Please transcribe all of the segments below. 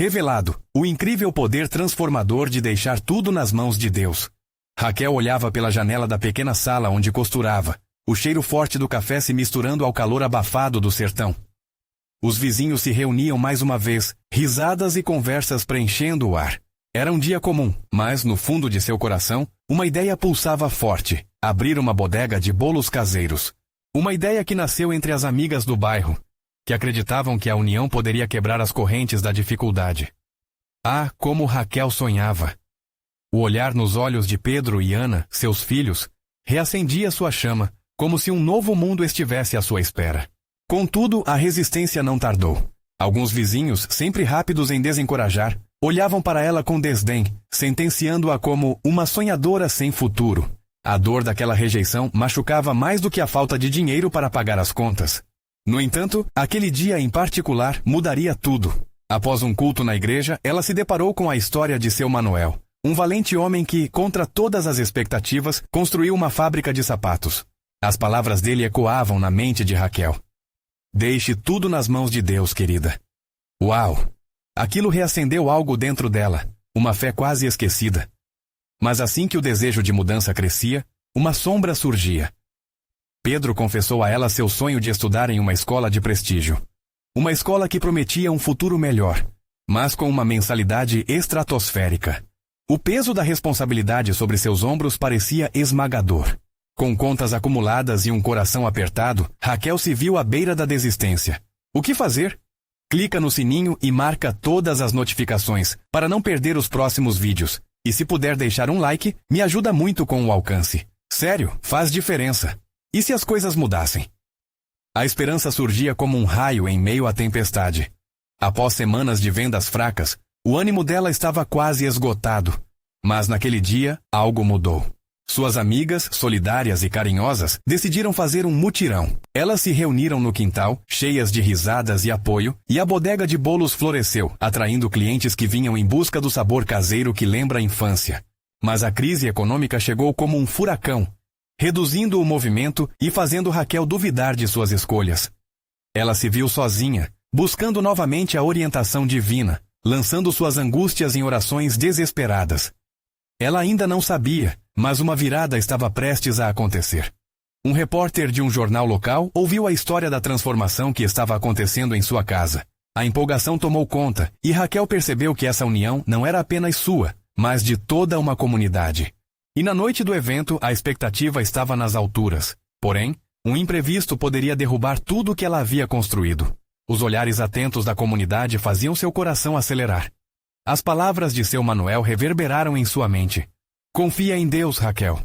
Revelado, o incrível poder transformador de deixar tudo nas mãos de Deus. Raquel olhava pela janela da pequena sala onde costurava, o cheiro forte do café se misturando ao calor abafado do sertão. Os vizinhos se reuniam mais uma vez, risadas e conversas preenchendo o ar. Era um dia comum, mas, no fundo de seu coração, uma ideia pulsava forte: abrir uma bodega de bolos caseiros. Uma ideia que nasceu entre as amigas do bairro, que acreditavam que a união poderia quebrar as correntes da dificuldade. Ah, como Raquel sonhava! O olhar nos olhos de Pedro e Ana, seus filhos, reacendia sua chama, como se um novo mundo estivesse à sua espera. Contudo, a resistência não tardou. Alguns vizinhos, sempre rápidos em desencorajar, olhavam para ela com desdém, sentenciando-a como uma sonhadora sem futuro. A dor daquela rejeição machucava mais do que a falta de dinheiro para pagar as contas. No entanto, aquele dia em particular mudaria tudo. Após um culto na igreja, ela se deparou com a história de seu Manuel, um valente homem que, contra todas as expectativas, construiu uma fábrica de sapatos. As palavras dele ecoavam na mente de Raquel. Deixe tudo nas mãos de Deus, querida. Uau! Aquilo reacendeu algo dentro dela, uma fé quase esquecida. Mas assim que o desejo de mudança crescia, uma sombra surgia. Pedro confessou a ela seu sonho de estudar em uma escola de prestígio. Uma escola que prometia um futuro melhor, mas com uma mensalidade estratosférica. O peso da responsabilidade sobre seus ombros parecia esmagador. Com contas acumuladas e um coração apertado, Raquel se viu à beira da desistência. O que fazer? Clica no sininho e marca todas as notificações, para não perder os próximos vídeos. E se puder deixar um like, me ajuda muito com o alcance. Sério, faz diferença. E se as coisas mudassem? A esperança surgia como um raio em meio à tempestade. Após semanas de vendas fracas, o ânimo dela estava quase esgotado. Mas naquele dia, algo mudou. Suas amigas, solidárias e carinhosas, decidiram fazer um mutirão. Elas se reuniram no quintal, cheias de risadas e apoio, e a bodega de bolos floresceu, atraindo clientes que vinham em busca do sabor caseiro que lembra a infância. Mas a crise econômica chegou como um furacão, reduzindo o movimento e fazendo Raquel duvidar de suas escolhas. Ela se viu sozinha, buscando novamente a orientação divina, lançando suas angústias em orações desesperadas. Ela ainda não sabia, mas uma virada estava prestes a acontecer. Um repórter de um jornal local ouviu a história da transformação que estava acontecendo em sua casa. A empolgação tomou conta, e Raquel percebeu que essa união não era apenas sua, mas de toda uma comunidade. E na noite do evento, a expectativa estava nas alturas. Porém, um imprevisto poderia derrubar tudo o que ela havia construído. Os olhares atentos da comunidade faziam seu coração acelerar. As palavras de seu Manuel reverberaram em sua mente. Confia em Deus, Raquel.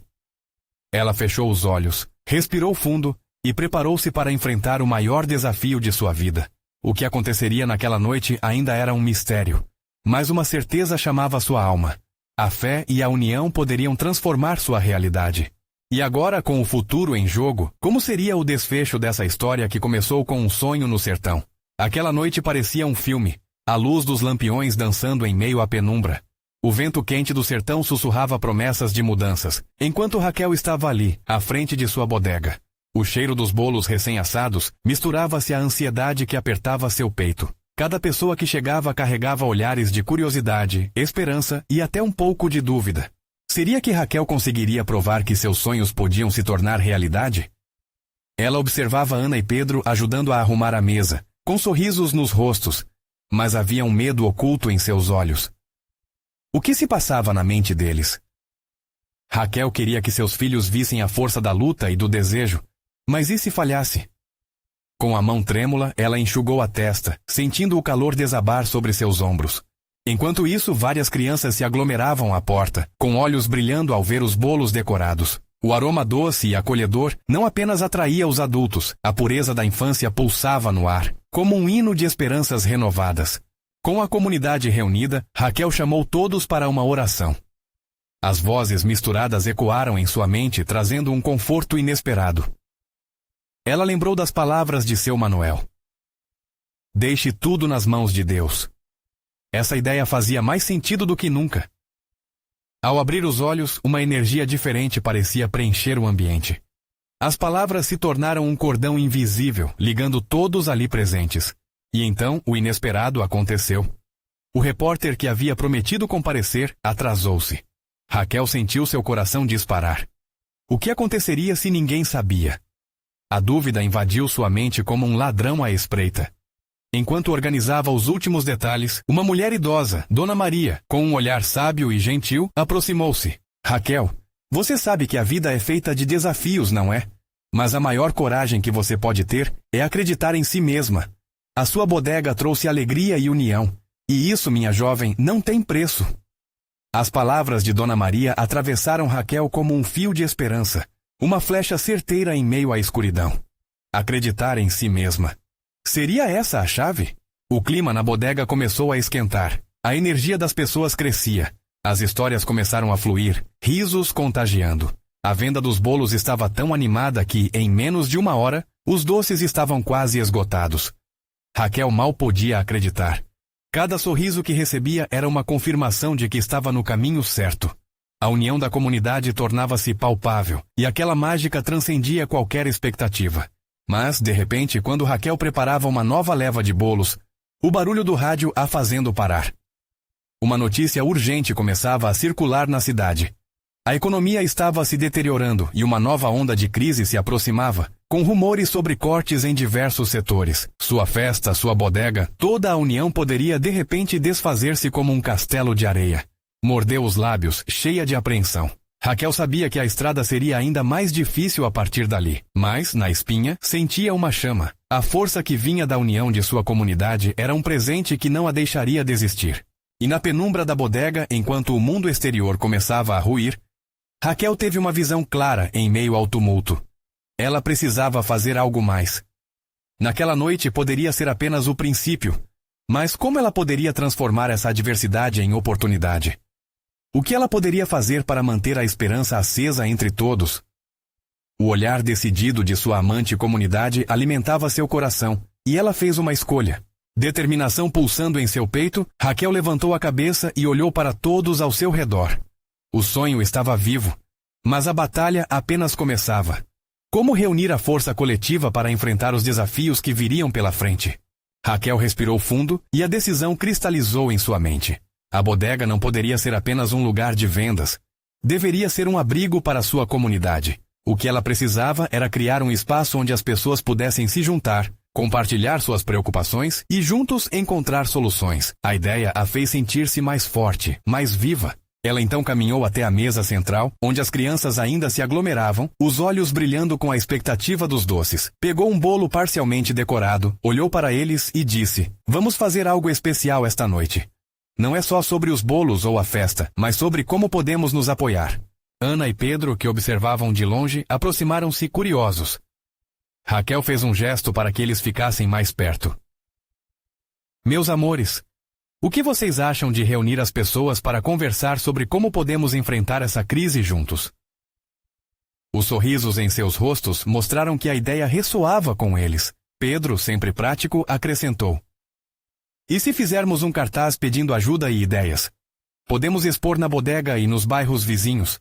Ela fechou os olhos, respirou fundo e preparou-se para enfrentar o maior desafio de sua vida. O que aconteceria naquela noite ainda era um mistério, mas uma certeza chamava sua alma. A fé e a união poderiam transformar sua realidade. E agora, com o futuro em jogo, como seria o desfecho dessa história que começou com um sonho no sertão? Aquela noite parecia um filme, a luz dos lampiões dançando em meio à penumbra. O vento quente do sertão sussurrava promessas de mudanças, enquanto Raquel estava ali, à frente de sua bodega. O cheiro dos bolos recém-assados misturava-se à ansiedade que apertava seu peito. Cada pessoa que chegava carregava olhares de curiosidade, esperança e até um pouco de dúvida. Seria que Raquel conseguiria provar que seus sonhos podiam se tornar realidade? Ela observava Ana e Pedro ajudando a arrumar a mesa, com sorrisos nos rostos, mas havia um medo oculto em seus olhos. O que se passava na mente deles? Raquel queria que seus filhos vissem a força da luta e do desejo, mas e se falhasse? Com a mão trêmula, ela enxugou a testa, sentindo o calor desabar sobre seus ombros. Enquanto isso, várias crianças se aglomeravam à porta, com olhos brilhando ao ver os bolos decorados. O aroma doce e acolhedor não apenas atraía os adultos, a pureza da infância pulsava no ar, como um hino de esperanças renovadas. Com a comunidade reunida, Raquel chamou todos para uma oração. As vozes misturadas ecoaram em sua mente, trazendo um conforto inesperado. Ela lembrou das palavras de seu Manuel. Deixe tudo nas mãos de Deus. Essa ideia fazia mais sentido do que nunca. Ao abrir os olhos, uma energia diferente parecia preencher o ambiente. As palavras se tornaram um cordão invisível, ligando todos ali presentes. E então, o inesperado aconteceu. O repórter que havia prometido comparecer atrasou-se. Raquel sentiu seu coração disparar. O que aconteceria se ninguém sabia? A dúvida invadiu sua mente como um ladrão à espreita. Enquanto organizava os últimos detalhes, uma mulher idosa, Dona Maria, com um olhar sábio e gentil, aproximou-se. Raquel, você sabe que a vida é feita de desafios, não é? Mas a maior coragem que você pode ter é acreditar em si mesma. A sua bodega trouxe alegria e união. E isso, minha jovem, não tem preço. As palavras de Dona Maria atravessaram Raquel como um fio de esperança, uma flecha certeira em meio à escuridão. Acreditar em si mesma. Seria essa a chave? O clima na bodega começou a esquentar. A energia das pessoas crescia. As histórias começaram a fluir, risos contagiando. A venda dos bolos estava tão animada que, em menos de 1 hora, os doces estavam quase esgotados. Raquel mal podia acreditar. Cada sorriso que recebia era uma confirmação de que estava no caminho certo. A união da comunidade tornava-se palpável, e aquela mágica transcendia qualquer expectativa. Mas, de repente, quando Raquel preparava uma nova leva de bolos, o barulho do rádio a fazendo parar. Uma notícia urgente começava a circular na cidade. A economia estava se deteriorando e uma nova onda de crise se aproximava, com rumores sobre cortes em diversos setores. Sua festa, sua bodega, toda a união poderia de repente desfazer-se como um castelo de areia. Mordeu os lábios, cheia de apreensão. Raquel sabia que a estrada seria ainda mais difícil a partir dali, mas, na espinha, sentia uma chama. A força que vinha da união de sua comunidade era um presente que não a deixaria desistir. E na penumbra da bodega, enquanto o mundo exterior começava a ruir, Raquel teve uma visão clara em meio ao tumulto. Ela precisava fazer algo mais. Naquela noite poderia ser apenas o princípio, mas como ela poderia transformar essa adversidade em oportunidade? O que ela poderia fazer para manter a esperança acesa entre todos? O olhar decidido de sua amante comunidade alimentava seu coração, e ela fez uma escolha. Determinação pulsando em seu peito, Raquel levantou a cabeça e olhou para todos ao seu redor. O sonho estava vivo, mas a batalha apenas começava. Como reunir a força coletiva para enfrentar os desafios que viriam pela frente? Raquel respirou fundo e a decisão cristalizou em sua mente. A bodega não poderia ser apenas um lugar de vendas. Deveria ser um abrigo para sua comunidade. O que ela precisava era criar um espaço onde as pessoas pudessem se juntar, compartilhar suas preocupações e juntos encontrar soluções. A ideia a fez sentir-se mais forte, mais viva. Ela então caminhou até a mesa central, onde as crianças ainda se aglomeravam, os olhos brilhando com a expectativa dos doces. Pegou um bolo parcialmente decorado, olhou para eles e disse: "Vamos fazer algo especial esta noite. Não é só sobre os bolos ou a festa, mas sobre como podemos nos apoiar." Ana e Pedro, que observavam de longe, aproximaram-se curiosos. Raquel fez um gesto para que eles ficassem mais perto. "Meus amores, o que vocês acham de reunir as pessoas para conversar sobre como podemos enfrentar essa crise juntos?" Os sorrisos em seus rostos mostraram que a ideia ressoava com eles. Pedro, sempre prático, acrescentou: "E se fizermos um cartaz pedindo ajuda e ideias? Podemos expor na bodega e nos bairros vizinhos."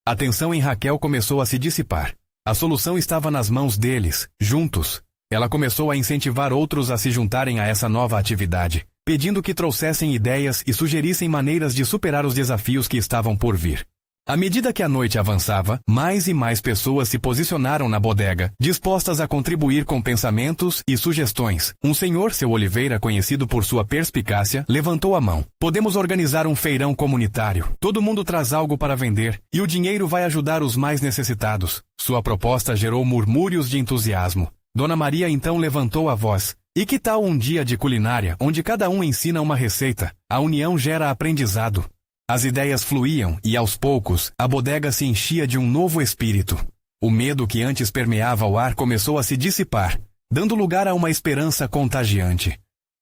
A tensão em Raquel começou a se dissipar. A solução estava nas mãos deles, juntos. Ela começou a incentivar outros a se juntarem a essa nova atividade, pedindo que trouxessem ideias e sugerissem maneiras de superar os desafios que estavam por vir. À medida que a noite avançava, mais e mais pessoas se posicionaram na bodega, dispostas a contribuir com pensamentos e sugestões. Um senhor, seu Oliveira, conhecido por sua perspicácia, levantou a mão. "Podemos organizar um feirão comunitário. Todo mundo traz algo para vender, e o dinheiro vai ajudar os mais necessitados." Sua proposta gerou murmúrios de entusiasmo. Dona Maria então levantou a voz: "E que tal um dia de culinária, onde cada um ensina uma receita? A união gera aprendizado." As ideias fluíam e, aos poucos, a bodega se enchia de um novo espírito. O medo que antes permeava o ar começou a se dissipar, dando lugar a uma esperança contagiante.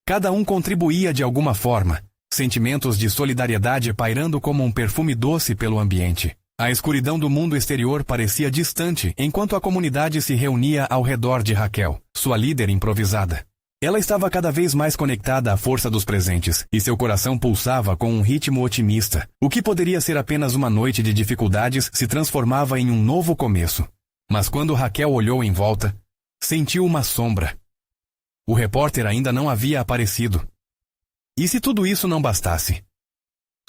Cada um contribuía de alguma forma, sentimentos de solidariedade pairando como um perfume doce pelo ambiente. A escuridão do mundo exterior parecia distante enquanto a comunidade se reunia ao redor de Raquel, sua líder improvisada. Ela estava cada vez mais conectada à força dos presentes, e seu coração pulsava com um ritmo otimista. O que poderia ser apenas uma noite de dificuldades se transformava em um novo começo. Mas quando Raquel olhou em volta, sentiu uma sombra. O repórter ainda não havia aparecido. E se tudo isso não bastasse?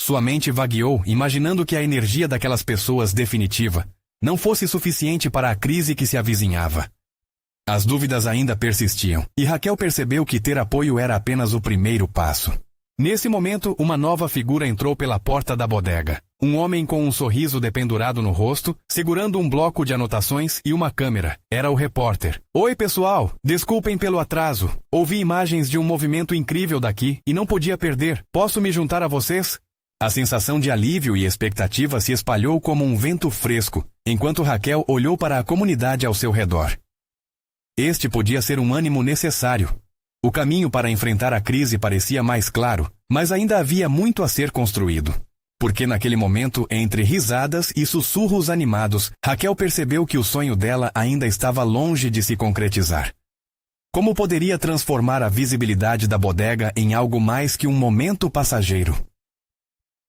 Sua mente vagueou, imaginando que a energia daquelas pessoas definitiva não fosse suficiente para a crise que se avizinhava. As dúvidas ainda persistiam, e Raquel percebeu que ter apoio era apenas o primeiro passo. Nesse momento, uma nova figura entrou pela porta da bodega. Um homem com um sorriso dependurado no rosto, segurando um bloco de anotações e uma câmera. Era o repórter. Oi, pessoal! Desculpem pelo atraso. Ouvi imagens de um movimento incrível daqui e não podia perder. Posso me juntar a vocês? A sensação de alívio e expectativa se espalhou como um vento fresco, enquanto Raquel olhou para a comunidade ao seu redor. Este podia ser um ânimo necessário. O caminho para enfrentar a crise parecia mais claro, mas ainda havia muito a ser construído. Porque naquele momento, entre risadas e sussurros animados, Raquel percebeu que o sonho dela ainda estava longe de se concretizar. Como poderia transformar a visibilidade da bodega em algo mais que um momento passageiro?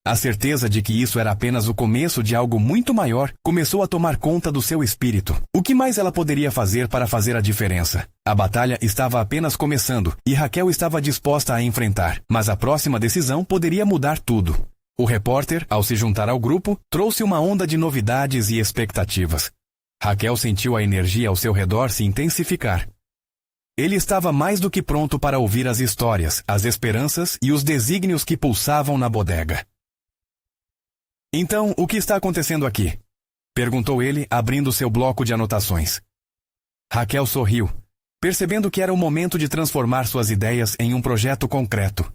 A certeza de que isso era apenas o começo de algo muito maior começou a tomar conta do seu espírito. O que mais ela poderia fazer para fazer a diferença? A batalha estava apenas começando e Raquel estava disposta a enfrentar, mas a próxima decisão poderia mudar tudo. O repórter, ao se juntar ao grupo, trouxe uma onda de novidades e expectativas. Raquel sentiu a energia ao seu redor se intensificar. Ele estava mais do que pronto para ouvir as histórias, as esperanças e os desígnios que pulsavam na bodega. Então, o que está acontecendo aqui? Perguntou ele, abrindo seu bloco de anotações. Raquel sorriu, percebendo que era o momento de transformar suas ideias em um projeto concreto.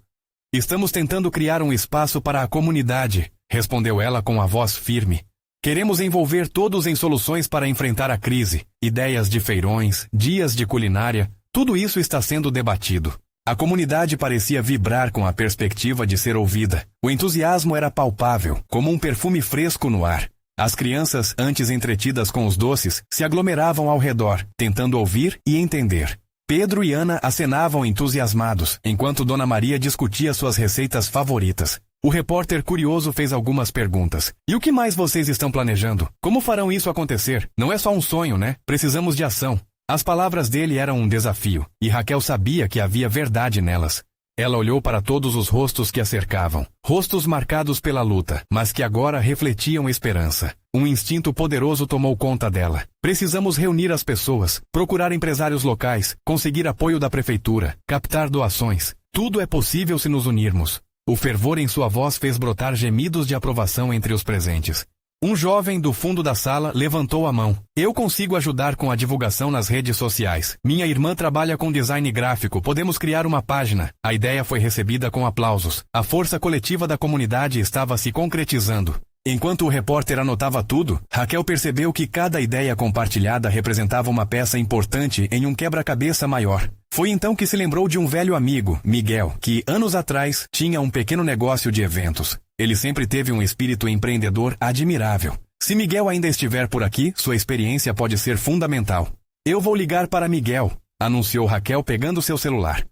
Estamos tentando criar um espaço para a comunidade, respondeu ela com a voz firme. Queremos envolver todos em soluções para enfrentar a crise, ideias de feirões, dias de culinária, tudo isso está sendo debatido. A comunidade parecia vibrar com a perspectiva de ser ouvida. O entusiasmo era palpável, como um perfume fresco no ar. As crianças, antes entretidas com os doces, se aglomeravam ao redor, tentando ouvir e entender. Pedro e Ana acenavam entusiasmados, enquanto Dona Maria discutia suas receitas favoritas. O repórter curioso fez algumas perguntas. E o que mais vocês estão planejando? Como farão isso acontecer? Não é só um sonho, né? Precisamos de ação. As palavras dele eram um desafio, e Raquel sabia que havia verdade nelas. Ela olhou para todos os rostos que a cercavam, rostos marcados pela luta, mas que agora refletiam esperança. Um instinto poderoso tomou conta dela. Precisamos reunir as pessoas, procurar empresários locais, conseguir apoio da prefeitura, captar doações. Tudo é possível se nos unirmos. O fervor em sua voz fez brotar gemidos de aprovação entre os presentes. Um jovem do fundo da sala levantou a mão. Eu consigo ajudar com a divulgação nas redes sociais. Minha irmã trabalha com design gráfico, podemos criar uma página. A ideia foi recebida com aplausos. A força coletiva da comunidade estava se concretizando. Enquanto o repórter anotava tudo, Raquel percebeu que cada ideia compartilhada representava uma peça importante em um quebra-cabeça maior. Foi então que se lembrou de um velho amigo, Miguel, que, anos atrás, tinha um pequeno negócio de eventos. Ele sempre teve um espírito empreendedor admirável. Se Miguel ainda estiver por aqui, sua experiência pode ser fundamental. Eu vou ligar para Miguel, anunciou Raquel pegando seu celular.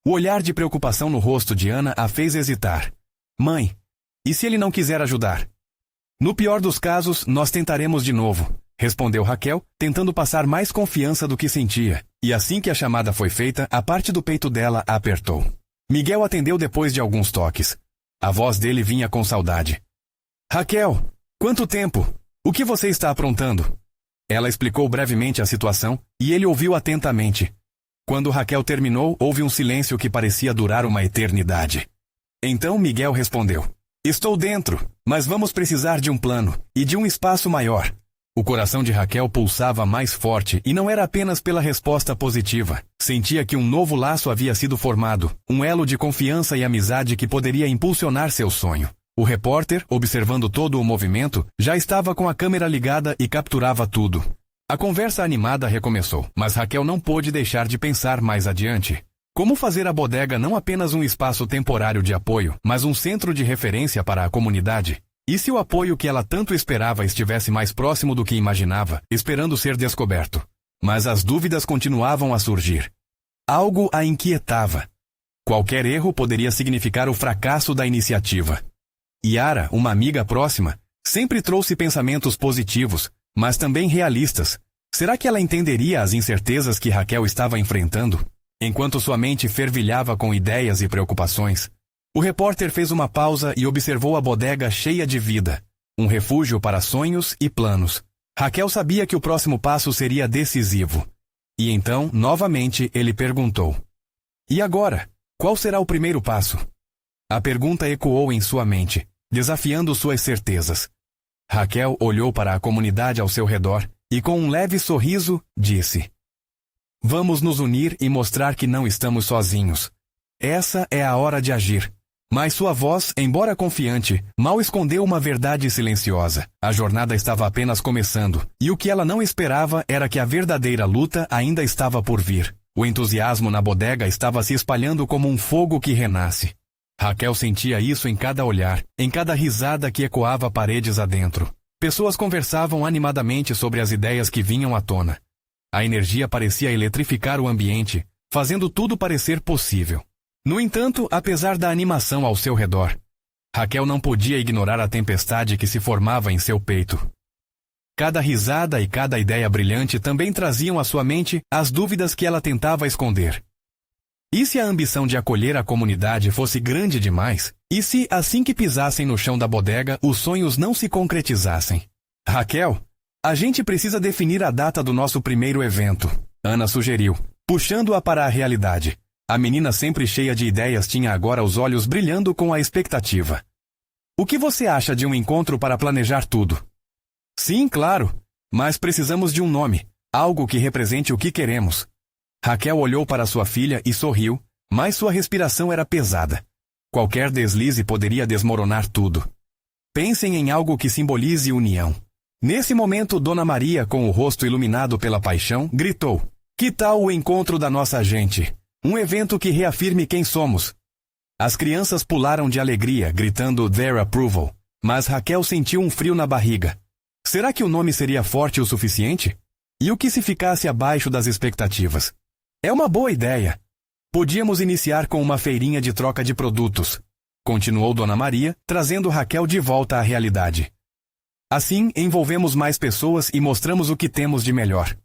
O olhar de preocupação no rosto de Ana a fez hesitar. Mãe, e se ele não quiser ajudar? No pior dos casos, nós tentaremos de novo, respondeu Raquel, tentando passar mais confiança do que sentia. E assim que a chamada foi feita, a parte do peito dela apertou. Miguel atendeu depois de alguns toques. A voz dele vinha com saudade. Raquel, quanto tempo? O que você está aprontando? Ela explicou brevemente a situação, e ele ouviu atentamente. Quando Raquel terminou, houve um silêncio que parecia durar uma eternidade. Então Miguel respondeu. Estou dentro, mas vamos precisar de um plano, e de um espaço maior. O coração de Raquel pulsava mais forte, e não era apenas pela resposta positiva. Sentia que um novo laço havia sido formado, um elo de confiança e amizade que poderia impulsionar seu sonho. O repórter, observando todo o movimento, já estava com a câmera ligada e capturava tudo. A conversa animada recomeçou, mas Raquel não pôde deixar de pensar mais adiante. Como fazer a bodega não apenas um espaço temporário de apoio, mas um centro de referência para a comunidade? E se o apoio que ela tanto esperava estivesse mais próximo do que imaginava, esperando ser descoberto? Mas as dúvidas continuavam a surgir. Algo a inquietava. Qualquer erro poderia significar o fracasso da iniciativa. Yara, uma amiga próxima, sempre trouxe pensamentos positivos, mas também realistas. Será que ela entenderia as incertezas que Raquel estava enfrentando? Enquanto sua mente fervilhava com ideias e preocupações, o repórter fez uma pausa e observou a bodega cheia de vida, um refúgio para sonhos e planos. Raquel sabia que o próximo passo seria decisivo. E então, novamente, ele perguntou: "E agora? Qual será o primeiro passo?" A pergunta ecoou em sua mente, desafiando suas certezas. Raquel olhou para a comunidade ao seu redor e, com um leve sorriso, disse: "Vamos nos unir e mostrar que não estamos sozinhos. Essa é a hora de agir." Mas sua voz, embora confiante, mal escondeu uma verdade silenciosa. A jornada estava apenas começando, e o que ela não esperava era que a verdadeira luta ainda estava por vir. O entusiasmo na bodega estava se espalhando como um fogo que renasce. Raquel sentia isso em cada olhar, em cada risada que ecoava paredes adentro. Pessoas conversavam animadamente sobre as ideias que vinham à tona. A energia parecia eletrificar o ambiente, fazendo tudo parecer possível. No entanto, apesar da animação ao seu redor, Raquel não podia ignorar a tempestade que se formava em seu peito. Cada risada e cada ideia brilhante também traziam à sua mente as dúvidas que ela tentava esconder. E se a ambição de acolher a comunidade fosse grande demais? E se, assim que pisassem no chão da bodega, os sonhos não se concretizassem? "Raquel, a gente precisa definir a data do nosso primeiro evento", Ana sugeriu, puxando-a para a realidade. A menina, sempre cheia de ideias, tinha agora os olhos brilhando com a expectativa. "O que você acha de um encontro para planejar tudo?" "Sim, claro, mas precisamos de um nome, algo que represente o que queremos." Raquel olhou para sua filha e sorriu, mas sua respiração era pesada. Qualquer deslize poderia desmoronar tudo. "Pensem em algo que simbolize união." Nesse momento, Dona Maria, com o rosto iluminado pela paixão, gritou: "Que tal o encontro da nossa gente? Um evento que reafirme quem somos." As crianças pularam de alegria, gritando their approval, mas Raquel sentiu um frio na barriga. Será que o nome seria forte o suficiente? E o que se ficasse abaixo das expectativas? "É uma boa ideia. Podíamos iniciar com uma feirinha de troca de produtos", continuou Dona Maria, trazendo Raquel de volta à realidade. "Assim, envolvemos mais pessoas e mostramos o que temos de melhor."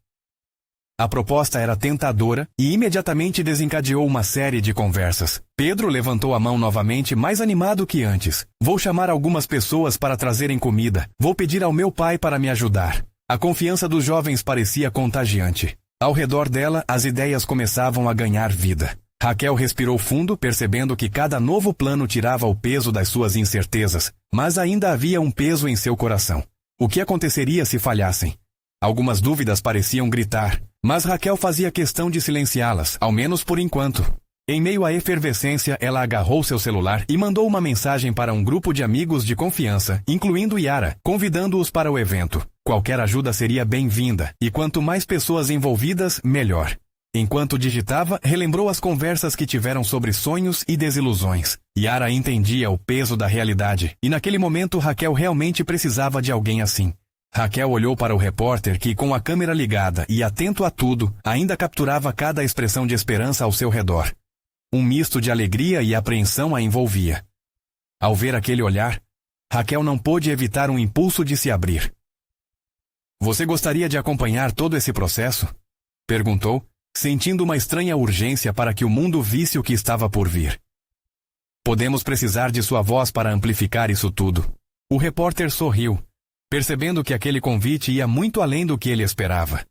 A proposta era tentadora e imediatamente desencadeou uma série de conversas. Pedro levantou a mão novamente, mais animado que antes. "Vou chamar algumas pessoas para trazerem comida. Vou pedir ao meu pai para me ajudar." A confiança dos jovens parecia contagiante. Ao redor dela, as ideias começavam a ganhar vida. Raquel respirou fundo, percebendo que cada novo plano tirava o peso das suas incertezas, mas ainda havia um peso em seu coração. O que aconteceria se falhassem? Algumas dúvidas pareciam gritar, mas Raquel fazia questão de silenciá-las, ao menos por enquanto. Em meio à efervescência, ela agarrou seu celular e mandou uma mensagem para um grupo de amigos de confiança, incluindo Yara, convidando-os para o evento. Qualquer ajuda seria bem-vinda, e quanto mais pessoas envolvidas, melhor. Enquanto digitava, relembrou as conversas que tiveram sobre sonhos e desilusões. Yara entendia o peso da realidade, e naquele momento Raquel realmente precisava de alguém assim. Raquel olhou para o repórter que, com a câmera ligada e atento a tudo, ainda capturava cada expressão de esperança ao seu redor. Um misto de alegria e apreensão a envolvia. Ao ver aquele olhar, Raquel não pôde evitar um impulso de se abrir. "Você gostaria de acompanhar todo esse processo?" perguntou, sentindo uma estranha urgência para que o mundo visse o que estava por vir. "Podemos precisar de sua voz para amplificar isso tudo." O repórter sorriu, percebendo que aquele convite ia muito além do que ele esperava.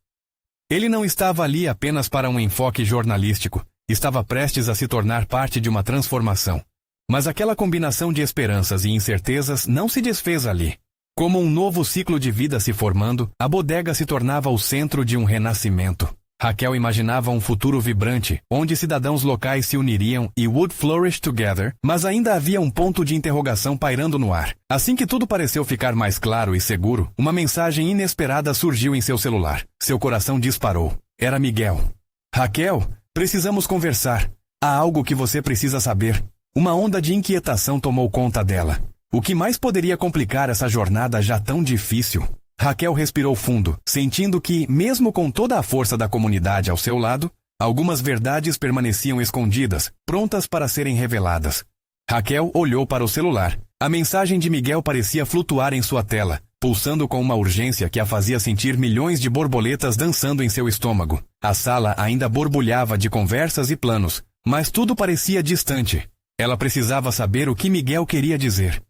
Ele não estava ali apenas para um enfoque jornalístico, estava prestes a se tornar parte de uma transformação. Mas aquela combinação de esperanças e incertezas não se desfez ali. Como um novo ciclo de vida se formando, a bodega se tornava o centro de um renascimento. Raquel imaginava um futuro vibrante, onde cidadãos locais se uniriam e would flourish together, mas ainda havia um ponto de interrogação pairando no ar. Assim que tudo pareceu ficar mais claro e seguro, uma mensagem inesperada surgiu em seu celular. Seu coração disparou. Era Miguel. "Raquel, precisamos conversar. Há algo que você precisa saber." Uma onda de inquietação tomou conta dela. O que mais poderia complicar essa jornada já tão difícil? Raquel respirou fundo, sentindo que, mesmo com toda a força da comunidade ao seu lado, algumas verdades permaneciam escondidas, prontas para serem reveladas. Raquel olhou para o celular. A mensagem de Miguel parecia flutuar em sua tela, pulsando com uma urgência que a fazia sentir milhões de borboletas dançando em seu estômago. A sala ainda borbulhava de conversas e planos, mas tudo parecia distante. Ela precisava saber o que Miguel queria dizer.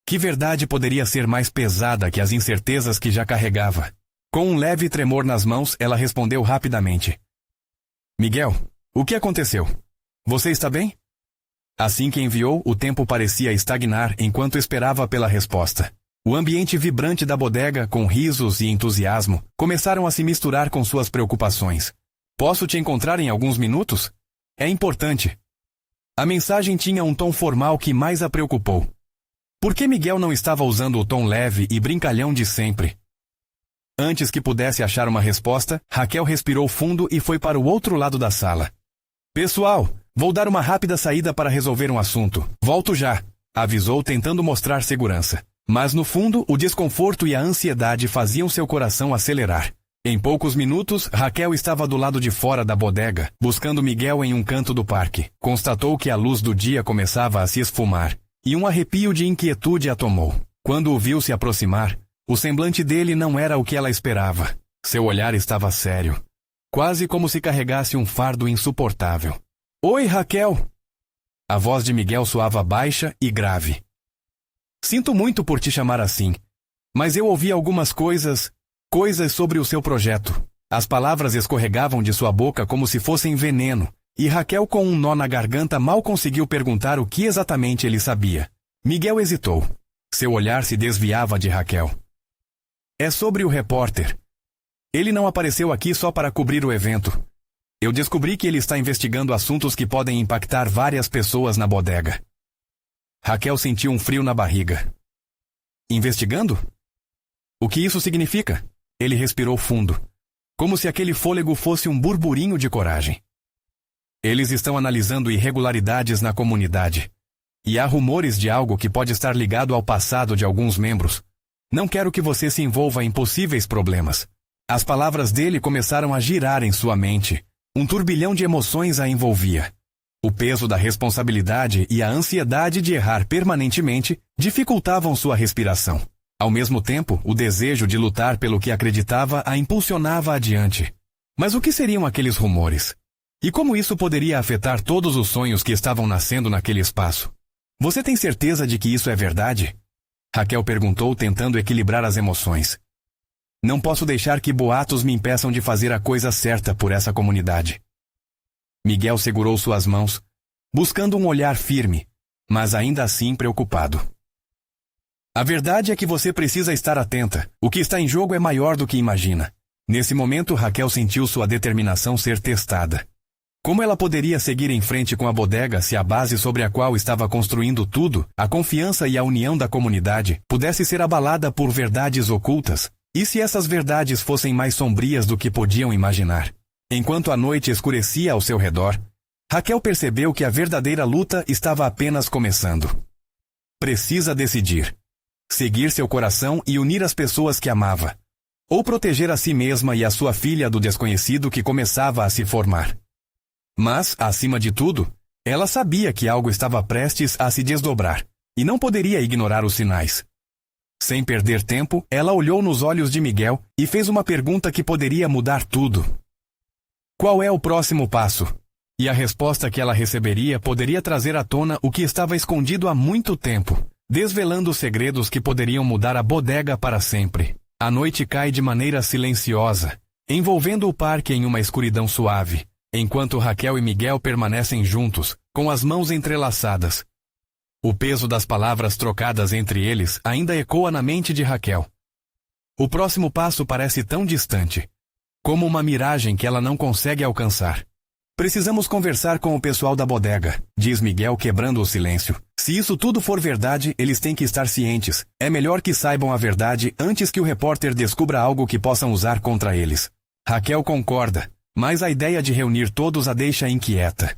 Que verdade poderia ser mais pesada que as incertezas que já carregava? Com um leve tremor nas mãos, ela respondeu rapidamente. Miguel, o que aconteceu? Você está bem? Assim que enviou, o tempo parecia estagnar enquanto esperava pela resposta. O ambiente vibrante da bodega, com risos e entusiasmo, começaram a se misturar com suas preocupações. Posso te encontrar em alguns minutos? É importante. A mensagem tinha um tom formal que mais a preocupou. Por que Miguel não estava usando o tom leve e brincalhão de sempre? Antes que pudesse achar uma resposta, Raquel respirou fundo e foi para o outro lado da sala. Pessoal, vou dar uma rápida saída para resolver um assunto. Volto já, avisou tentando mostrar segurança. Mas no fundo, o desconforto e a ansiedade faziam seu coração acelerar. Em poucos minutos, Raquel estava do lado de fora da bodega, buscando Miguel em um canto do parque. Constatou que a luz do dia começava a se esfumar, e um arrepio de inquietude a tomou. Quando o viu se aproximar, o semblante dele não era o que ela esperava. Seu olhar estava sério, quase como se carregasse um fardo insuportável. Oi, Raquel! A voz de Miguel soava baixa e grave. Sinto muito por te chamar assim, mas eu ouvi algumas coisas sobre o seu projeto. As palavras escorregavam de sua boca como se fossem veneno, e Raquel, com um nó na garganta, mal conseguiu perguntar o que exatamente ele sabia. Miguel hesitou. Seu olhar se desviava de Raquel. É sobre o repórter. Ele não apareceu aqui só para cobrir o evento. Eu descobri que ele está investigando assuntos que podem impactar várias pessoas na bodega. Raquel sentiu um frio na barriga. Investigando? O que isso significa? Ele respirou fundo, como se aquele fôlego fosse um burburinho de coragem. Eles estão analisando irregularidades na comunidade. E há rumores de algo que pode estar ligado ao passado de alguns membros. Não quero que você se envolva em possíveis problemas. As palavras dele começaram a girar em sua mente. Um turbilhão de emoções a envolvia. O peso da responsabilidade e a ansiedade de errar permanentemente dificultavam sua respiração. Ao mesmo tempo, o desejo de lutar pelo que acreditava a impulsionava adiante. Mas o que seriam aqueles rumores? E como isso poderia afetar todos os sonhos que estavam nascendo naquele espaço? Você tem certeza de que isso é verdade? Raquel perguntou, tentando equilibrar as emoções. Não posso deixar que boatos me impeçam de fazer a coisa certa por essa comunidade. Miguel segurou suas mãos, buscando um olhar firme, mas ainda assim preocupado. A verdade é que você precisa estar atenta. O que está em jogo é maior do que imagina. Nesse momento, Raquel sentiu sua determinação ser testada. Como ela poderia seguir em frente com a bodega se a base sobre a qual estava construindo tudo, a confiança e a união da comunidade, pudesse ser abalada por verdades ocultas? E se essas verdades fossem mais sombrias do que podiam imaginar? Enquanto a noite escurecia ao seu redor, Raquel percebeu que a verdadeira luta estava apenas começando. Precisa decidir. Seguir seu coração e unir as pessoas que amava. Ou proteger a si mesma e a sua filha do desconhecido que começava a se formar. Mas, acima de tudo, ela sabia que algo estava prestes a se desdobrar, e não poderia ignorar os sinais. Sem perder tempo, ela olhou nos olhos de Miguel e fez uma pergunta que poderia mudar tudo. Qual é o próximo passo? E a resposta que ela receberia poderia trazer à tona o que estava escondido há muito tempo, desvelando os segredos que poderiam mudar a bodega para sempre. A noite cai de maneira silenciosa, envolvendo o parque em uma escuridão suave, enquanto Raquel e Miguel permanecem juntos, com as mãos entrelaçadas. O peso das palavras trocadas entre eles ainda ecoa na mente de Raquel. O próximo passo parece tão distante, como uma miragem que ela não consegue alcançar. Precisamos conversar com o pessoal da bodega, diz Miguel, quebrando o silêncio. Se isso tudo for verdade, eles têm que estar cientes. É melhor que saibam a verdade antes que o repórter descubra algo que possam usar contra eles. Raquel concorda, mas a ideia de reunir todos a deixa inquieta.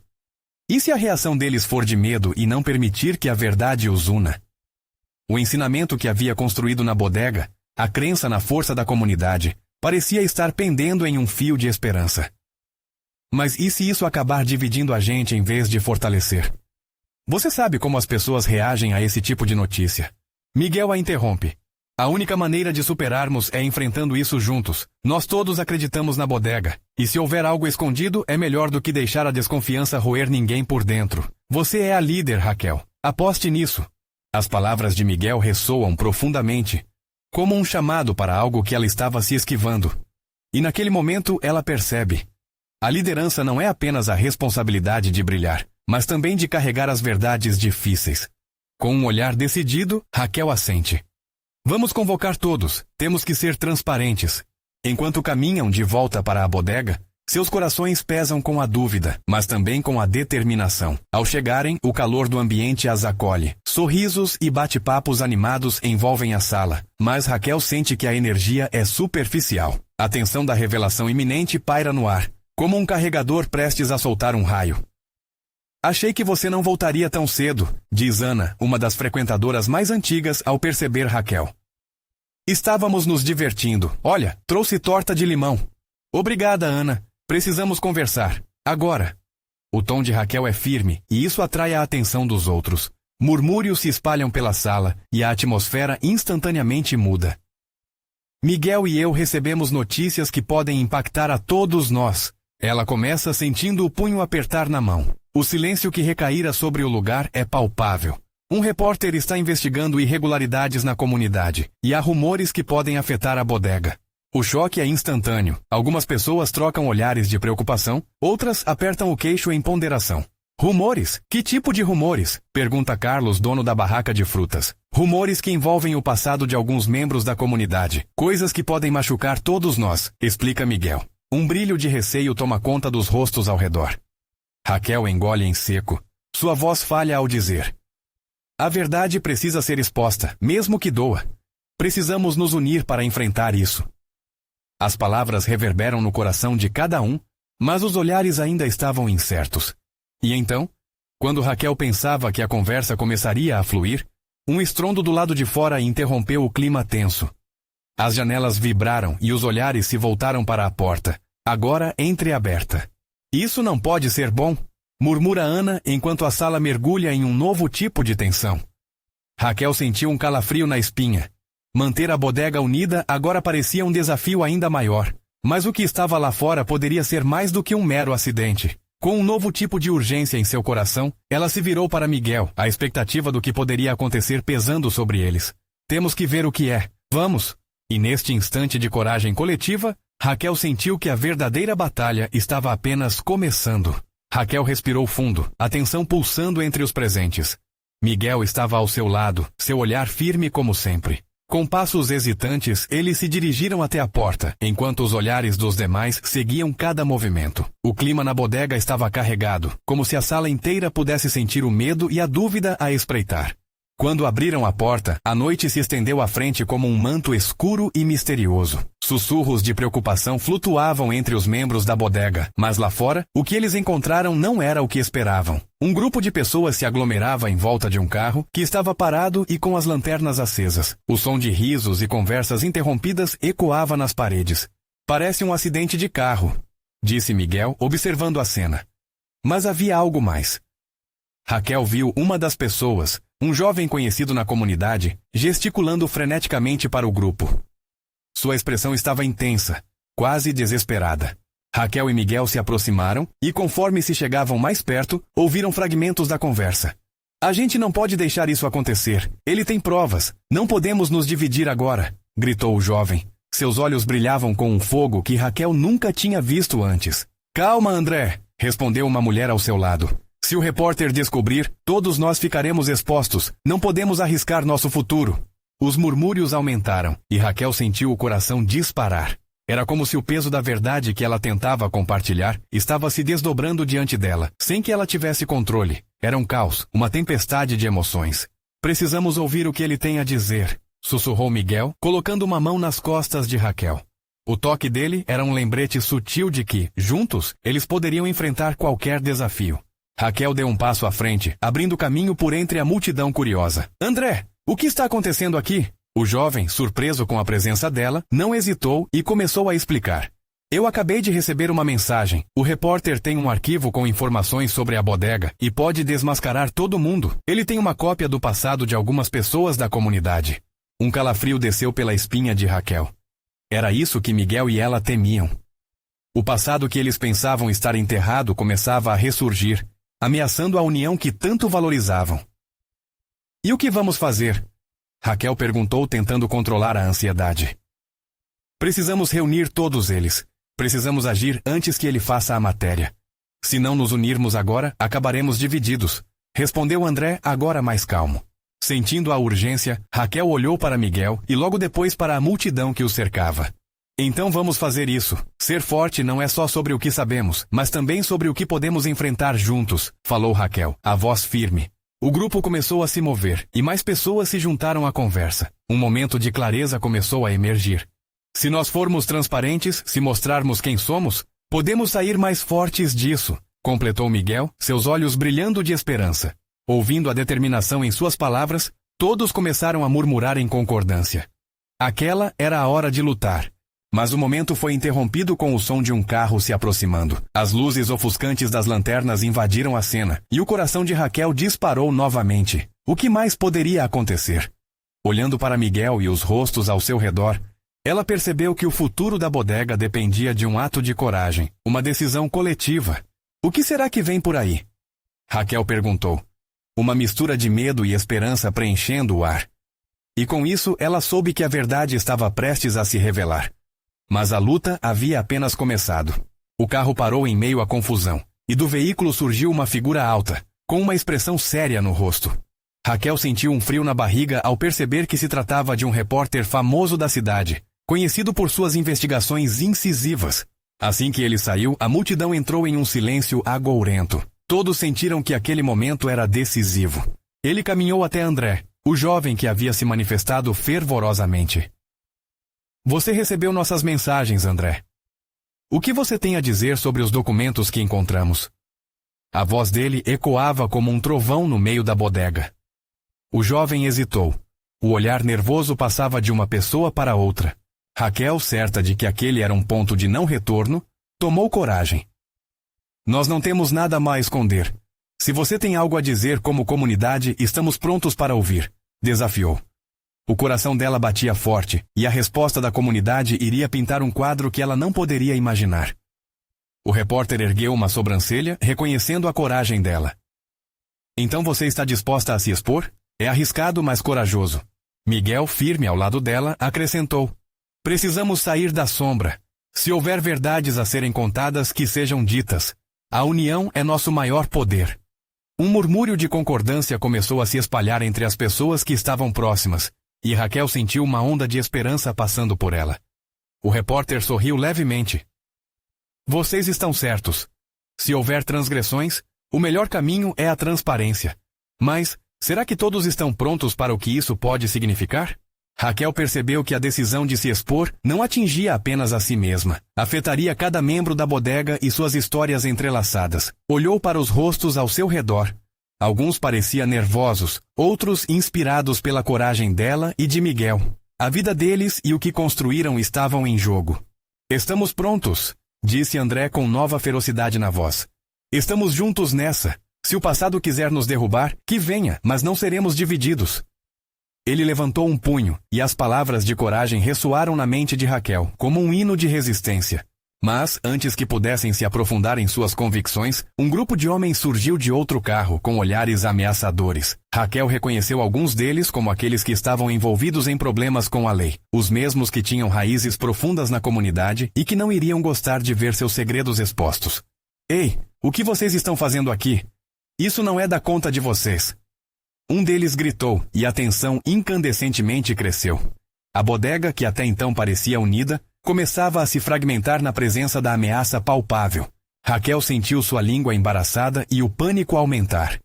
E se a reação deles for de medo e não permitir que a verdade os una? O ensinamento que havia construído na bodega, a crença na força da comunidade, parecia estar pendendo em um fio de esperança. Mas e se isso acabar dividindo a gente em vez de fortalecer? Você sabe como as pessoas reagem a esse tipo de notícia. Miguel a interrompe. A única maneira de superarmos é enfrentando isso juntos. Nós todos acreditamos na bodega. E se houver algo escondido, é melhor do que deixar a desconfiança roer ninguém por dentro. Você é a líder, Raquel. Aposte nisso. As palavras de Miguel ressoam profundamente, como um chamado para algo que ela estava se esquivando. E naquele momento ela percebe. A liderança não é apenas a responsabilidade de brilhar, mas também de carregar as verdades difíceis. Com um olhar decidido, Raquel assente. Vamos convocar todos, temos que ser transparentes. Enquanto caminham de volta para a bodega, seus corações pesam com a dúvida, mas também com a determinação. Ao chegarem, o calor do ambiente as acolhe. Sorrisos e bate-papos animados envolvem a sala, mas Raquel sente que a energia é superficial. A tensão da revelação iminente paira no ar, como um carregador prestes a soltar um raio. Achei que você não voltaria tão cedo, diz Ana, uma das frequentadoras mais antigas, ao perceber Raquel. Estávamos nos divertindo. Olha, trouxe torta de limão. Obrigada, Ana. Precisamos conversar. Agora. O tom de Raquel é firme, e isso atrai a atenção dos outros. Murmúrios se espalham pela sala, e a atmosfera instantaneamente muda. Miguel e eu recebemos notícias que podem impactar a todos nós. Ela começa sentindo o punho apertar na mão. O silêncio que recaíra sobre o lugar é palpável. Um repórter está investigando irregularidades na comunidade, e há rumores que podem afetar a bodega. O choque é instantâneo. Algumas pessoas trocam olhares de preocupação, outras apertam o queixo em ponderação. Rumores? Que tipo de rumores? Pergunta Carlos, dono da barraca de frutas. Rumores que envolvem o passado de alguns membros da comunidade. Coisas que podem machucar todos nós, explica Miguel. Um brilho de receio toma conta dos rostos ao redor. Raquel engole em seco. Sua voz falha ao dizer. A verdade precisa ser exposta, mesmo que doa. Precisamos nos unir para enfrentar isso. As palavras reverberam no coração de cada um, mas os olhares ainda estavam incertos. E então, quando Raquel pensava que a conversa começaria a fluir, um estrondo do lado de fora interrompeu o clima tenso. As janelas vibraram e os olhares se voltaram para a porta, agora entreaberta. Isso não pode ser bom, murmura Ana enquanto a sala mergulha em um novo tipo de tensão. Raquel sentiu um calafrio na espinha. Manter a bodega unida agora parecia um desafio ainda maior. Mas o que estava lá fora poderia ser mais do que um mero acidente. Com um novo tipo de urgência em seu coração, ela se virou para Miguel, a expectativa do que poderia acontecer pesando sobre eles. Temos que ver o que é. Vamos! E neste instante de coragem coletiva, Raquel sentiu que a verdadeira batalha estava apenas começando. Raquel respirou fundo, a tensão pulsando entre os presentes. Miguel estava ao seu lado, seu olhar firme como sempre. Com passos hesitantes, eles se dirigiram até a porta, enquanto os olhares dos demais seguiam cada movimento. O clima na bodega estava carregado, como se a sala inteira pudesse sentir o medo e a dúvida a espreitar. Quando abriram a porta, a noite se estendeu à frente como um manto escuro e misterioso. Sussurros de preocupação flutuavam entre os membros da bodega, mas lá fora, o que eles encontraram não era o que esperavam. Um grupo de pessoas se aglomerava em volta de um carro que estava parado e com as lanternas acesas. O som de risos e conversas interrompidas ecoava nas paredes. Parece um acidente de carro, disse Miguel, observando a cena. Mas havia algo mais. Raquel viu uma das pessoas, um jovem conhecido na comunidade, gesticulando freneticamente para o grupo. Sua expressão estava intensa, quase desesperada. Raquel e Miguel se aproximaram e, conforme se chegavam mais perto, ouviram fragmentos da conversa. A gente não pode deixar isso acontecer. Ele tem provas. Não podemos nos dividir agora, gritou o jovem. Seus olhos brilhavam com um fogo que Raquel nunca tinha visto antes. Calma, André, respondeu uma mulher ao seu lado. Se o repórter descobrir, todos nós ficaremos expostos. Não podemos arriscar nosso futuro. Os murmúrios aumentaram, e Raquel sentiu o coração disparar. Era como se o peso da verdade que ela tentava compartilhar estava se desdobrando diante dela, sem que ela tivesse controle. Era um caos, uma tempestade de emoções. Precisamos ouvir o que ele tem a dizer, sussurrou Miguel, colocando uma mão nas costas de Raquel. O toque dele era um lembrete sutil de que, juntos, eles poderiam enfrentar qualquer desafio. Raquel deu um passo à frente, abrindo caminho por entre a multidão curiosa. André, o que está acontecendo aqui? O jovem, surpreso com a presença dela, não hesitou e começou a explicar. Eu acabei de receber uma mensagem. O repórter tem um arquivo com informações sobre a bodega e pode desmascarar todo mundo. Ele tem uma cópia do passado de algumas pessoas da comunidade. Um calafrio desceu pela espinha de Raquel. Era isso que Miguel e ela temiam. O passado que eles pensavam estar enterrado começava a ressurgir, ameaçando a união que tanto valorizavam. E o que vamos fazer? Raquel perguntou, tentando controlar a ansiedade. Precisamos reunir todos eles. Precisamos agir antes que ele faça a matéria. Se não nos unirmos agora, acabaremos divididos, respondeu André, agora mais calmo. Sentindo a urgência, Raquel olhou para Miguel e logo depois para a multidão que o cercava. Então vamos fazer isso. Ser forte não é só sobre o que sabemos, mas também sobre o que podemos enfrentar juntos, falou Raquel, a voz firme. O grupo começou a se mover, e mais pessoas se juntaram à conversa. Um momento de clareza começou a emergir. Se nós formos transparentes, se mostrarmos quem somos, podemos sair mais fortes disso, completou Miguel, seus olhos brilhando de esperança. Ouvindo a determinação em suas palavras, todos começaram a murmurar em concordância. Aquela era a hora de lutar. Mas o momento foi interrompido com o som de um carro se aproximando. As luzes ofuscantes das lanternas invadiram a cena, e o coração de Raquel disparou novamente. O que mais poderia acontecer? Olhando para Miguel e os rostos ao seu redor, ela percebeu que o futuro da bodega dependia de um ato de coragem, uma decisão coletiva. O que será que vem por aí? Raquel perguntou. Uma mistura de medo e esperança preenchendo o ar. E com isso ela soube que a verdade estava prestes a se revelar. Mas a luta havia apenas começado. O carro parou em meio à confusão, e do veículo surgiu uma figura alta, com uma expressão séria no rosto. Raquel sentiu um frio na barriga ao perceber que se tratava de um repórter famoso da cidade, conhecido por suas investigações incisivas. Assim que ele saiu, a multidão entrou em um silêncio agourento. Todos sentiram que aquele momento era decisivo. Ele caminhou até André, o jovem que havia se manifestado fervorosamente. Você recebeu nossas mensagens, André. O que você tem a dizer sobre os documentos que encontramos? A voz dele ecoava como um trovão no meio da bodega. O jovem hesitou. O olhar nervoso passava de uma pessoa para outra. Raquel, certa de que aquele era um ponto de não retorno, tomou coragem. Nós não temos nada mais a esconder. Se você tem algo a dizer como comunidade, estamos prontos para ouvir, desafiou. O coração dela batia forte, e a resposta da comunidade iria pintar um quadro que ela não poderia imaginar. O repórter ergueu uma sobrancelha, reconhecendo a coragem dela. Então você está disposta a se expor? É arriscado, mas corajoso. Miguel, firme ao lado dela, acrescentou. Precisamos sair da sombra. Se houver verdades a serem contadas, que sejam ditas. A união é nosso maior poder. Um murmúrio de concordância começou a se espalhar entre as pessoas que estavam próximas, e Raquel sentiu uma onda de esperança passando por ela. O repórter sorriu levemente. Vocês estão certos. Se houver transgressões, o melhor caminho é a transparência. Mas, será que todos estão prontos para o que isso pode significar? Raquel percebeu que a decisão de se expor não atingia apenas a si mesma. Afetaria cada membro da bodega e suas histórias entrelaçadas. Olhou para os rostos ao seu redor. Alguns pareciam nervosos, outros inspirados pela coragem dela e de Miguel. A vida deles e o que construíram estavam em jogo. Estamos prontos, disse André com nova ferocidade na voz. Estamos juntos nessa. Se o passado quiser nos derrubar, que venha, mas não seremos divididos. Ele levantou um punho, e as palavras de coragem ressoaram na mente de Raquel, como um hino de resistência. Mas, antes que pudessem se aprofundar em suas convicções, um grupo de homens surgiu de outro carro, com olhares ameaçadores. Raquel reconheceu alguns deles como aqueles que estavam envolvidos em problemas com a lei, os mesmos que tinham raízes profundas na comunidade e que não iriam gostar de ver seus segredos expostos. Ei, o que vocês estão fazendo aqui? Isso não é da conta de vocês. Um deles gritou, e a tensão incandescentemente cresceu. A bodega, que até então parecia unida, começava a se fragmentar na presença da ameaça palpável. Raquel sentiu sua língua embaraçada e o pânico aumentar.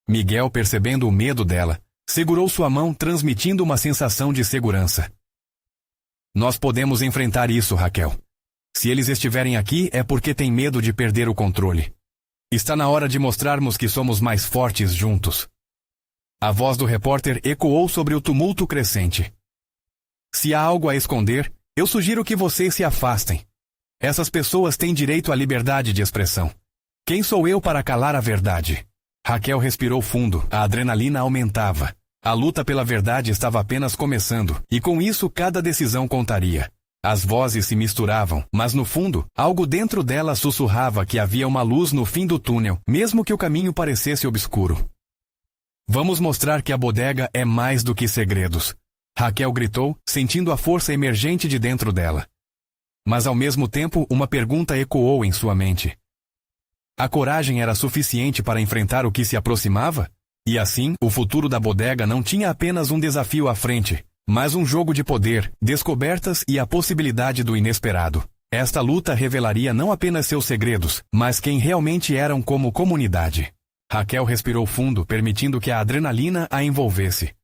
Miguel, percebendo o medo dela, segurou sua mão, transmitindo uma sensação de segurança. Nós podemos enfrentar isso, Raquel. Se eles estiverem aqui, é porque têm medo de perder o controle. Está na hora de mostrarmos que somos mais fortes juntos. A voz do repórter ecoou sobre o tumulto crescente. Se há algo a esconder, eu sugiro que vocês se afastem. Essas pessoas têm direito à liberdade de expressão. Quem sou eu para calar a verdade? Raquel respirou fundo, a adrenalina aumentava. A luta pela verdade estava apenas começando, e com isso cada decisão contaria. As vozes se misturavam, mas no fundo, algo dentro dela sussurrava que havia uma luz no fim do túnel, mesmo que o caminho parecesse obscuro. Vamos mostrar que a bodega é mais do que segredos. Raquel gritou, sentindo a força emergente de dentro dela. Mas ao mesmo tempo, uma pergunta ecoou em sua mente. A coragem era suficiente para enfrentar o que se aproximava? E assim, o futuro da bodega não tinha apenas um desafio à frente, mas um jogo de poder, descobertas e a possibilidade do inesperado. Esta luta revelaria não apenas seus segredos, mas quem realmente eram como comunidade. Raquel respirou fundo, permitindo que a adrenalina a envolvesse.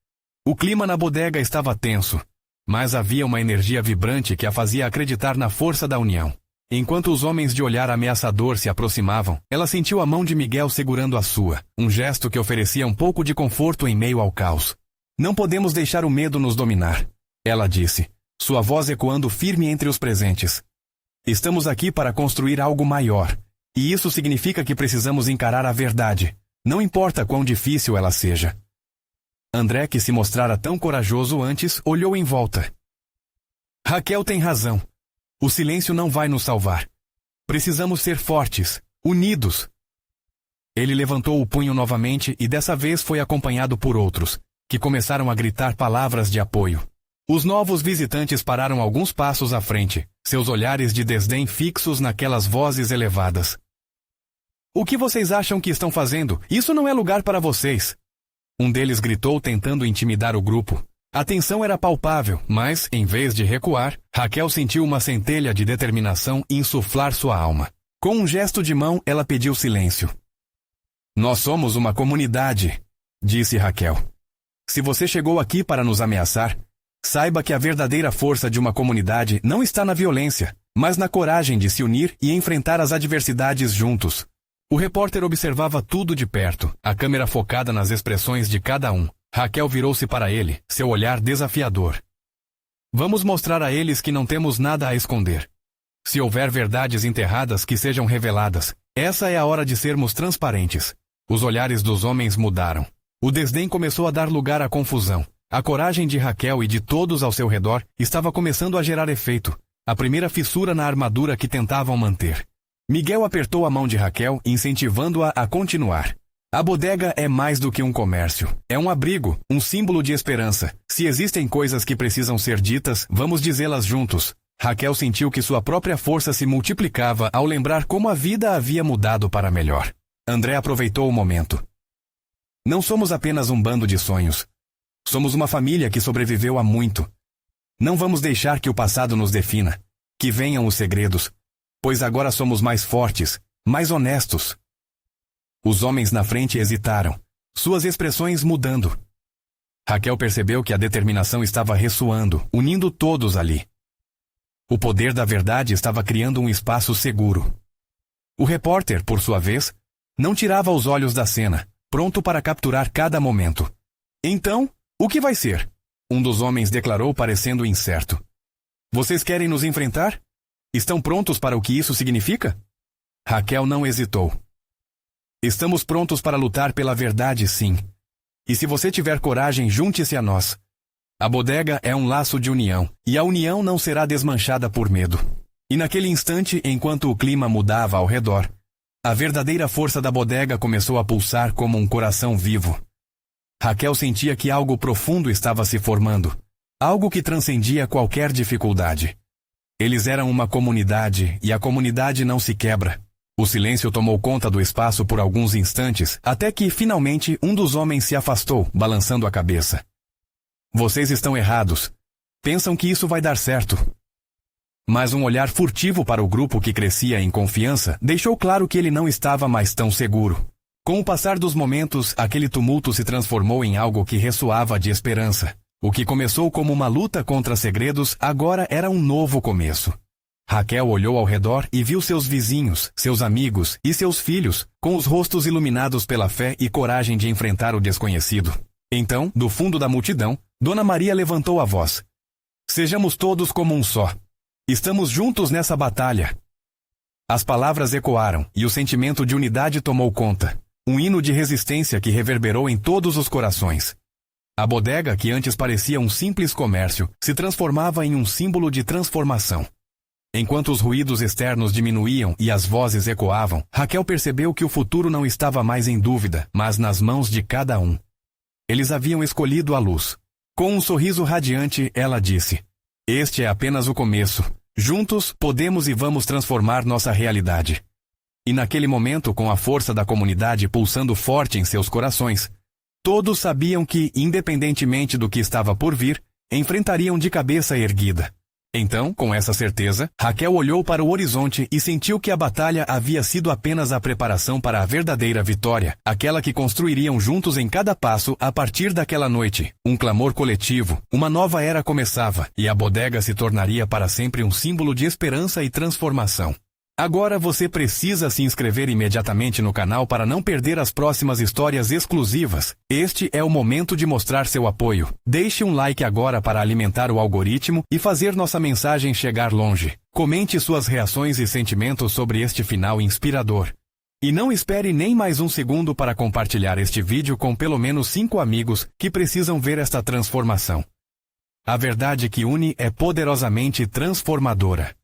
O clima na bodega estava tenso, mas havia uma energia vibrante que a fazia acreditar na força da união. Enquanto os homens de olhar ameaçador se aproximavam, ela sentiu a mão de Miguel segurando a sua, um gesto que oferecia um pouco de conforto em meio ao caos. Não podemos deixar o medo nos dominar, ela disse, sua voz ecoando firme entre os presentes. Estamos aqui para construir algo maior, e isso significa que precisamos encarar a verdade, não importa quão difícil ela seja. André, que se mostrara tão corajoso antes, olhou em volta. Raquel tem razão. O silêncio não vai nos salvar. Precisamos ser fortes, unidos. Ele levantou o punho novamente e dessa vez foi acompanhado por outros, que começaram a gritar palavras de apoio. Os novos visitantes pararam alguns passos à frente, seus olhares de desdém fixos naquelas vozes elevadas. O que vocês acham que estão fazendo? Isso não é lugar para vocês. Um deles gritou tentando intimidar o grupo. A tensão era palpável, mas, em vez de recuar, Raquel sentiu uma centelha de determinação insuflar sua alma. Com um gesto de mão, ela pediu silêncio. Nós somos uma comunidade, disse Raquel. Se você chegou aqui para nos ameaçar, saiba que a verdadeira força de uma comunidade não está na violência, mas na coragem de se unir e enfrentar as adversidades juntos. O repórter observava tudo de perto, a câmera focada nas expressões de cada um. Raquel virou-se para ele, seu olhar desafiador. Vamos mostrar a eles que não temos nada a esconder. Se houver verdades enterradas, que sejam reveladas. Essa é a hora de sermos transparentes. Os olhares dos homens mudaram. O desdém começou a dar lugar à confusão. A coragem de Raquel e de todos ao seu redor estava começando a gerar efeito. A primeira fissura na armadura que tentavam manter. Miguel apertou a mão de Raquel, incentivando-a a continuar. A bodega é mais do que um comércio. É um abrigo, um símbolo de esperança. Se existem coisas que precisam ser ditas, vamos dizê-las juntos. Raquel sentiu que sua própria força se multiplicava ao lembrar como a vida havia mudado para melhor. André aproveitou o momento. Não somos apenas um bando de sonhos. Somos uma família que sobreviveu a muito. Não vamos deixar que o passado nos defina. Que venham os segredos. Pois agora somos mais fortes, mais honestos. Os homens na frente hesitaram, suas expressões mudando. Raquel percebeu que a determinação estava ressoando, unindo todos ali. O poder da verdade estava criando um espaço seguro. O repórter, por sua vez, não tirava os olhos da cena, pronto para capturar cada momento. Então, o que vai ser? Um dos homens declarou parecendo incerto. Vocês querem nos enfrentar? Estão prontos para o que isso significa? Raquel não hesitou. Estamos prontos para lutar pela verdade, sim. E se você tiver coragem, junte-se a nós. A bodega é um laço de união, e a união não será desmanchada por medo. E naquele instante, enquanto o clima mudava ao redor, a verdadeira força da bodega começou a pulsar como um coração vivo. Raquel sentia que algo profundo estava se formando, algo que transcendia qualquer dificuldade. Eles eram uma comunidade, e a comunidade não se quebra. O silêncio tomou conta do espaço por alguns instantes, até que, finalmente, um dos homens se afastou, balançando a cabeça. Vocês estão errados. Pensam que isso vai dar certo. Mas um olhar furtivo para o grupo que crescia em confiança deixou claro que ele não estava mais tão seguro. Com o passar dos momentos, aquele tumulto se transformou em algo que ressoava de esperança. O que começou como uma luta contra segredos, agora era um novo começo. Raquel olhou ao redor e viu seus vizinhos, seus amigos e seus filhos, com os rostos iluminados pela fé e coragem de enfrentar o desconhecido. Então, do fundo da multidão, Dona Maria levantou a voz. Sejamos todos como um só. Estamos juntos nessa batalha. As palavras ecoaram, e o sentimento de unidade tomou conta. Um hino de resistência que reverberou em todos os corações. A bodega, que antes parecia um simples comércio, se transformava em um símbolo de transformação. Enquanto os ruídos externos diminuíam e as vozes ecoavam, Raquel percebeu que o futuro não estava mais em dúvida, mas nas mãos de cada um. Eles haviam escolhido a luz. Com um sorriso radiante, ela disse: "Este é apenas o começo. Juntos, podemos e vamos transformar nossa realidade." E naquele momento, com a força da comunidade pulsando forte em seus corações, todos sabiam que, independentemente do que estava por vir, enfrentariam de cabeça erguida. Então, com essa certeza, Raquel olhou para o horizonte e sentiu que a batalha havia sido apenas a preparação para a verdadeira vitória, aquela que construiriam juntos em cada passo a partir daquela noite. Um clamor coletivo, uma nova era começava, e a bodega se tornaria para sempre um símbolo de esperança e transformação. Agora você precisa se inscrever imediatamente no canal para não perder as próximas histórias exclusivas. Este é o momento de mostrar seu apoio. Deixe um like agora para alimentar o algoritmo e fazer nossa mensagem chegar longe. Comente suas reações e sentimentos sobre este final inspirador. E não espere nem mais um segundo para compartilhar este vídeo com pelo menos 5 amigos que precisam ver esta transformação. A verdade que une é poderosamente transformadora.